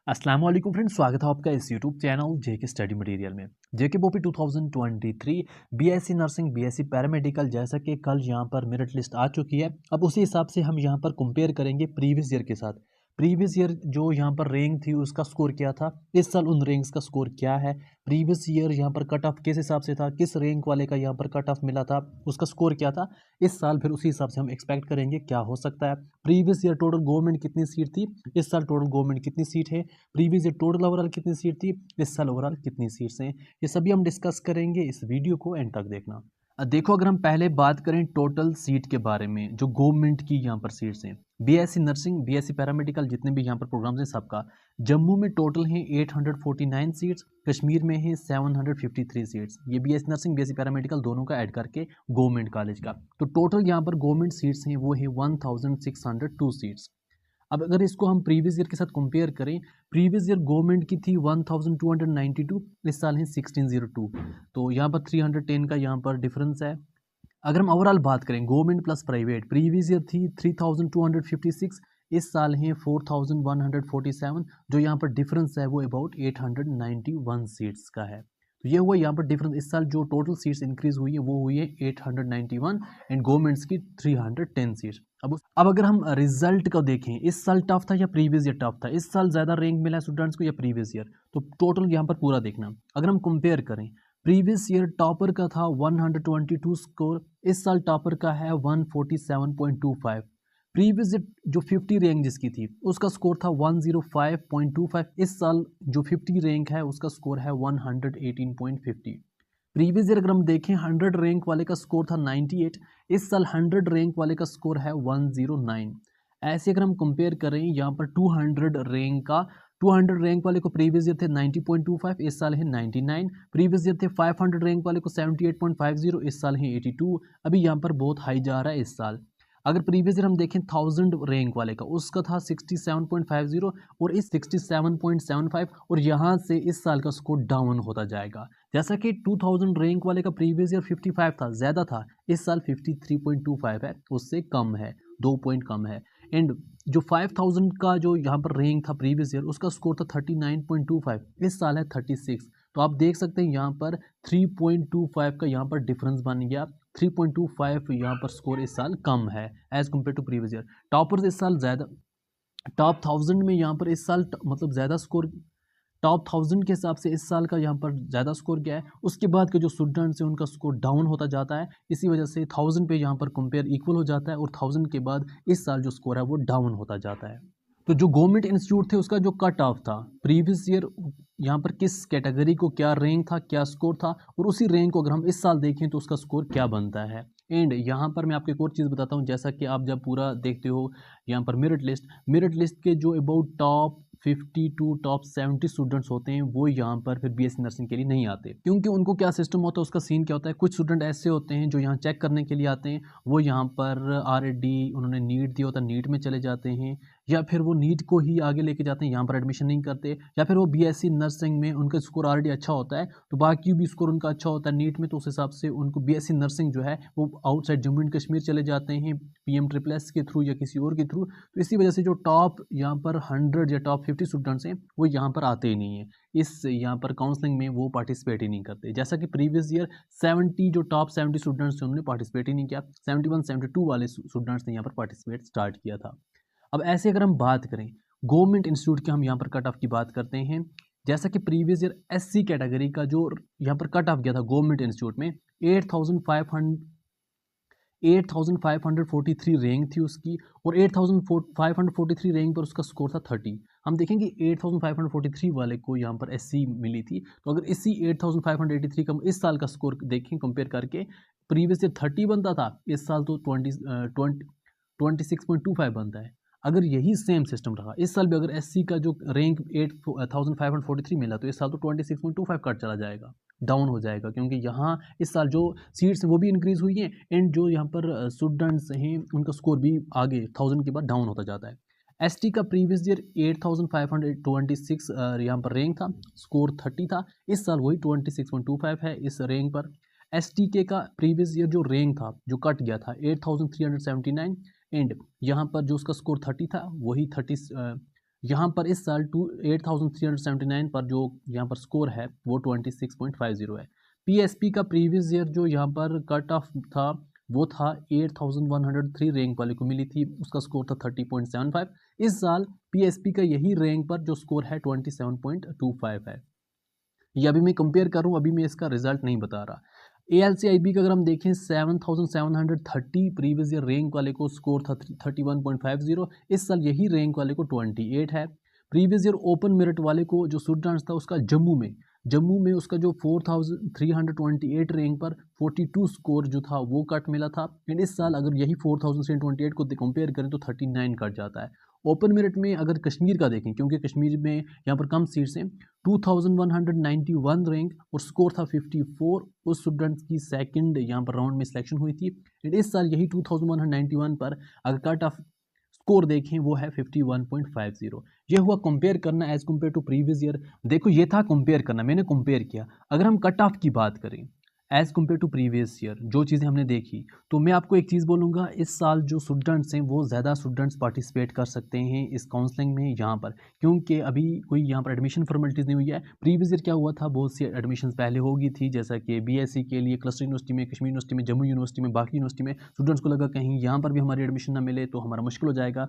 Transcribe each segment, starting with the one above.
अस्सलाम वालेकुम फ्रेंड्स, स्वागत है आपका इस यूट्यूब चैनल जेके स्टडी मटेरियल में। जेके बोपी 2023 बीएससी नर्सिंग, बीएससी पैरामेडिकल, जैसा कि कल यहाँ पर मेरिट लिस्ट आ चुकी है। अब उसी हिसाब से हम यहाँ पर कंपेयर करेंगे प्रीवियस ईयर के साथ। प्रीवियस ईयर जो यहाँ पर रैंक थी उसका स्कोर क्या था, इस साल उन रैंक्स का स्कोर क्या है, प्रीवियस ईयर यहाँ पर कट ऑफ किस हिसाब से था, किस रैंक वाले का यहाँ पर कट ऑफ मिला था, उसका स्कोर क्या था, इस साल फिर उसी हिसाब से हम एक्सपेक्ट करेंगे क्या हो सकता है। प्रीवियस ईयर टोटल गवर्नमेंट कितनी सीट थी, इस साल टोटल गवर्नमेंट कितनी सीट है, प्रीवियस ईयर टोटल ओवरऑल कितनी सीट थी, इस साल ओवरऑल कितनी सीट्स हैं, ये सभी हम डिस्कस करेंगे। इस वीडियो को एंड तक देखना। देखो, अगर हम पहले बात करें टोटल सीट के बारे में, जो गवर्नमेंट की यहाँ पर सीट्स हैं, बीएससी नर्सिंग, बीएससी पैरामेडिकल, जितने भी यहाँ पर प्रोग्राम्स हैं सबका, जम्मू में टोटल हैं 849 सीट्स, कश्मीर में है 753 सीट्स। ये बीएससी नर्सिंग, बीएससी पैरामेडिकल दोनों का ऐड करके गवर्नमेंट कॉलेज का, तो टोटल यहाँ पर गवर्नमेंट सीट्स हैं वो है 1602 सीट्स। अब अगर इसको हम प्रीवियस ईयर के साथ कंपेयर करें, प्रीवियस ईयर गवर्नमेंट की थी 1292, इस साल है 1602, तो यहाँ पर 310 का यहाँ पर डिफरेंस है। अगर हम ओवरऑल बात करें government plus private, previous year थी 3256, इस साल है 4147, जो यहाँ पर डिफरेंस है वो अबाउट 891 सीट्स का है। तो ये हुआ यहाँ पर डिफरेंस। इस साल जो टोटल सीट्स इंक्रीज हुई है वो हुई है 891 एंड गवर्नमेंट्स की 310 सीट्स। अब अगर हम रिजल्ट को देखें, इस साल टफ था या प्रीवियस ईयर टफ था, इस साल ज़्यादा रैंक मिला है स्टूडेंट्स को या प्रीवियस ईयर, तो टोटल यहाँ पर पूरा देखना। अगर हम कंपेयर करें, प्रीवियस ईयर टॉपर का था 122 स्कोर, इस साल टॉपर का है 147.25। प्रीवियस ईयर जो 50 रैंक जिसकी थी उसका स्कोर था 105.25, इस साल जो 50 रैंक है उसका स्कोर है 118.50। प्रीवियस ईयर अगर हम देखें 100 रैंक वाले का स्कोर था 98, इस साल 100 रैंक वाले का स्कोर है 109। ऐसे अगर हम कंपेयर करें यहाँ पर 200 रैंक का, 200 रैंक वाले को प्रीवियस ईयर थे 90.25, इस साल है 99। प्रीवियस ईयर थे 500 रैंक वाले को 78.50, इस साल है 82। अभी यहाँ पर बहुत हाई जा रहा है इस साल। अगर प्रीवियस ईयर हम देखें 1000 रैंक वाले का, उसका था 67.50 और इस 67.75, और यहाँ से इस साल का स्कोर डाउन होता जाएगा। जैसा कि 2000 रैंक वाले का प्रीवियस ईयर 55 था, ज़्यादा था, इस साल 53.25 है, उससे कम है, 2 पॉइंट कम है। एंड जो 5000 का जो यहाँ पर रैंक था प्रीवियस ईयर, उसका स्कोर था 39.25, इस साल है 36। तो आप देख सकते हैं यहाँ पर 3.25 का यहाँ पर डिफरेंस बन गया। 3.25 यहाँ पर स्कोर इस साल कम है as compare to previous year. Toppers इस साल ज़्यादा, टॉप 1000 में यहाँ पर इस साल मतलब ज़्यादा स्कोर, टॉप 1000 के हिसाब से इस साल का यहाँ पर ज़्यादा स्कोर गया है। उसके बाद के जो स्टूडेंट्स हैं उनका स्कोर डाउन होता जाता है, इसी वजह से 1000 पे यहाँ पर कंपेयर इक्वल हो जाता है, और 1000 के बाद इस साल जो स्कोर है वो डाउन होता जाता है। तो जो गवर्नमेंट इंस्टीट्यूट थे उसका जो कट ऑफ था प्रीवियस ईयर, यहाँ पर किस कैटेगरी को क्या रैंक था, क्या स्कोर था, और उसी रैंक को अगर हम इस साल देखें तो उसका स्कोर क्या बनता है। एंड यहाँ पर मैं आपको एक और चीज़ बताता हूँ, जैसा कि आप जब पूरा देखते हो यहाँ पर मेरिट लिस्ट के जो about top 50 to top 70 students होते हैं वो यहाँ पर फिर बीएससी नर्सिंग के लिए नहीं आते, क्योंकि उनको क्या सिस्टम होता है, उसका सीन क्या होता है। कुछ स्टूडेंट ऐसे होते हैं जो यहाँ चेक करने के लिए आते हैं, वो यहाँ पर आरएडी उन्होंने नीट दिया होता है, नीट में चले जाते हैं, या फिर वो नीट को ही आगे लेके जाते हैं, यहाँ पर एडमिशन नहीं करते, या फिर वो बीएससी नर्सिंग में उनका स्कोर ऑलरेडी अच्छा होता है तो बाकी भी स्कोर उनका अच्छा होता है नीट में, तो उस हिसाब से उनको बीएससी नर्सिंग जो है वो आउटसाइड जम्मू एंड कश्मीर चले जाते हैं PMSSS के थ्रू या किसी और के थ्रू। तो इसी वजह से जो टॉप यहाँ पर 100 या टॉप 50 स्टूडेंट्स हैं वो यहाँ पर आते ही नहीं है, इस यहाँ पर काउंसलिंग में वो पार्टिसिपेट ही नहीं करते। जैसा कि प्रीवियस ईयर 70 जो टॉप 70 स्टूडेंट्स थे उन्होंने पार्टिसिपेट ही नहीं किया, 71 72 वाले स्टूडेंट्स ने यहाँ पर पार्टिसिपेट स्टार्ट किया था। अब ऐसे अगर हम बात करें गवर्नमेंट इंस्टीट्यूट के, हम यहाँ पर कट ऑफ की बात करते हैं। जैसा कि प्रीवियस ईयर SC कैटेगरी का जो यहाँ पर कट ऑफ गया था गवर्नमेंट इंस्टीट्यूट में 8543 रैंक थी उसकी, और 8543 रैंक पर उसका स्कोर था 30। हम देखेंगे 8543 वाले को यहाँ पर SC मिली थी, तो अगर इसी 8583 का इस साल का स्कोर देखें कंपेयर करके, प्रीवियस ईयर 30 बनता था, इस साल तो 26.25 बनता है। अगर यही सेम सिस्टम रहा इस साल भी, अगर SC का जो रैंक 8543 मिला तो इस साल तो 26.25 कट चला जाएगा, डाउन हो जाएगा, क्योंकि यहाँ इस साल जो सीट्स वो भी इंक्रीज हुई हैं एंड जो यहाँ पर स्टूडेंट्स हैं उनका स्कोर भी आगे 1000 के बाद डाउन होता जाता है। ST का प्रीवियस ईयर 8526 यहाँ पर रैंक था, स्कोर 30 था, इस साल वही 26.25 है इस रैंक पर। STK का प्रीवियस ईयर जो रैंक था जो कट गया था 8379, एंड यहाँ पर जो उसका स्कोर 30 था वही 30 यहाँ पर इस साल 8,379 पर जो यहाँ पर स्कोर है वो 26.50 है। पीएसपी का प्रीवियस ईयर जो यहाँ पर कट ऑफ था वो था 8,103 रैंक वाले को मिली थी, उसका स्कोर था 30.75। इस साल पीएसपी का यही रैंक पर जो स्कोर है 27.25 है। ये अभी मैं कंपेयर करूँ, अभी मैं इसका रिजल्ट नहीं बता रहा। ALCIB का अगर हम देखें 7,730 प्रीवियस ईयर रैंक वाले को स्कोर था 31.50, इस साल यही रैंक वाले को 28 है। प्रीवियस ईयर ओपन मेरिट वाले को जो स्टूडेंट्स था उसका जम्मू में उसका जो 4,328 रैंक पर 42 स्कोर जो था वो कट मिला था। एंड इस साल अगर यही 4,328 को कंपेयर करें तो 39 कट जाता है। ओपन मेरिट में अगर कश्मीर का देखें, क्योंकि कश्मीर में यहाँ पर कम सीट्स हैं, 2191 रैंक और स्कोर था 54, उस स्टूडेंट्स की सेकंड यहाँ पर राउंड में सिलेक्शन हुई थी। एंड इस साल यही 2191 पर अगर कट ऑफ स्कोर देखें वो है 51.50। ये हुआ कंपेयर करना as compare to previous year. देखो ये था कंपेयर करना, मैंने कंपेयर किया। अगर हम कट ऑफ की बात करें as compare to previous year, जो चीज़ें हमने देखी, तो मैं आपको एक चीज़ बोलूँगा, इस साल जो स्टूडेंट्स हैं वो ज़्यादा स्टूडेंट्स पार्टिसिपेट कर सकते हैं इस काउंसलिंग में यहाँ पर, क्योंकि अभी कोई यहाँ पर एडमिशन फॉर्मेलिटीज़ नहीं हुई है। प्रीवियस ईयर क्या हुआ था, बहुत सी एडमिशन पहले हो गई थी, जैसा कि BSc के लिए क्लस्टर यूनिवर्सिटी में, कश्मीर यूनिवर्सिटी में, जम्मू यूनिवर्सिटी में, बाकी यूनिवर्सिटी में स्टूडेंट्स को लगा कहीं यहाँ पर भी हमारी एडमिशन ना मिले तो हमारा मुश्किल हो जाएगा।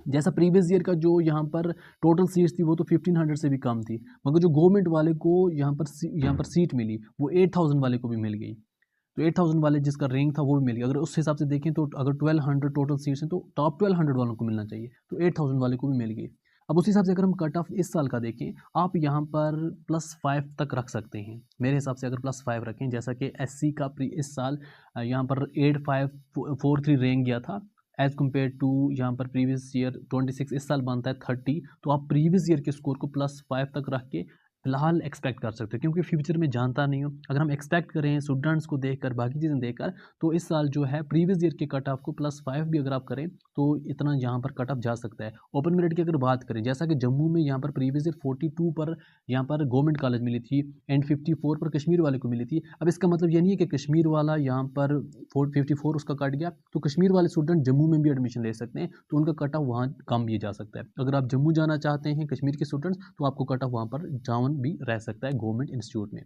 जैसा प्रीवियस ईयर का जो यहाँ पर टोटल सीट्स थी वो तो 1500 से भी कम थी, मगर जो गवर्नमेंट वाले को यहाँ पर सीट मिली वो 8000 वाले को भी मिल गई। तो 8000 वाले जिसका रैंक था वो भी मिल गया। अगर उस हिसाब से देखें तो अगर 1200 टोटल सीट्स हैं तो टॉप 1200 वालों को मिलना चाहिए, तो 8000 वाले को भी मिल गई। अब उस हिसाब से अगर हम कट ऑफ इस साल का देखें, आप यहाँ पर +5 तक रख सकते हैं मेरे हिसाब से। अगर +5 रखें, जैसा कि SC का इस साल यहाँ पर 8543 रैंक गया था एज़ कम्पेयर टू यहाँ पर प्रीवियस ईयर 26, इस साल बनता है 30। तो आप प्रीवियस ईयर के स्कोर को +5 तक रख के फिलहाल एक्सपेक्ट कर सकते हो, क्योंकि फ्यूचर में जानता नहीं हो। अगर हम एक्सपेक्ट करें स्टूडेंट्स को देखकर, बाकी चीज़ें देखकर, तो इस साल जो है प्रीवियस ईयर के कट ऑफ को +5 भी अगर आप करें तो इतना यहाँ पर कट ऑफ जा सकता है। ओपन मेरिट की अगर बात करें, जैसा कि जम्मू में यहाँ पर प्रीवियस ईयर 42 पर यहाँ पर गवर्नमेंट कॉलेज मिली थी एंड 54 पर कश्मीर वाले को मिली थी। अब इसका मतलब ये नहीं है कि कश्मीर वाला यहाँ पर 54 उसका कट गया तो कश्मीर वाले स्टूडेंट जम्मू में भी एडमिशन ले सकते हैं, तो उनका कट ऑफ वहाँ कम भी जा सकता है। अगर आप जम्मू जाना चाहते हैं कश्मीर के स्टूडेंट्स, तो आपको कट ऑफ वहाँ पर डाउन भी रह सकता है गवर्नमेंट इंस्टीट्यूट में।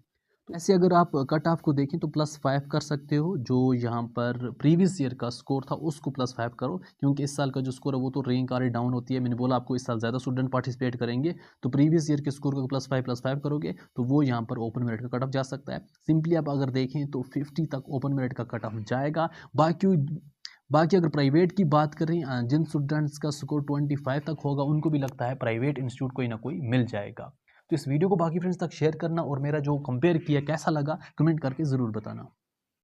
तो ऐसे अगर आप कट ऑफ को देखें तो +5 कर सकते हो, जो यहाँ पर प्रीवियस ईयर का स्कोर था उसको +5 करो, क्योंकि इस साल का जो स्कोर है वो तो रैंक आ रही डाउन होती है। मैंने बोला आपको इस साल ज़्यादा स्टूडेंट पार्टिसिपेट करेंगे, तो प्रीवियस ईयर के स्कोर को +5 करोगे तो वो यहाँ पर ओपन मेरिट का कट ऑफ जा सकता है। सिंपली आप अगर देखें तो 50 तक ओपन मेरिट का कट ऑफ जाएगा। बाकी अगर प्राइवेट की बात करें, जिन स्टूडेंट्स का स्कोर 25 तक होगा उनको भी लगता है प्राइवेट इंस्टीट्यूट कोई ना कोई मिल जाएगा। तो इस वीडियो को बाकी फ्रेंड्स तक शेयर करना और मेरा जो कंपेयर किया कैसा लगा कमेंट करके ज़रूर बताना।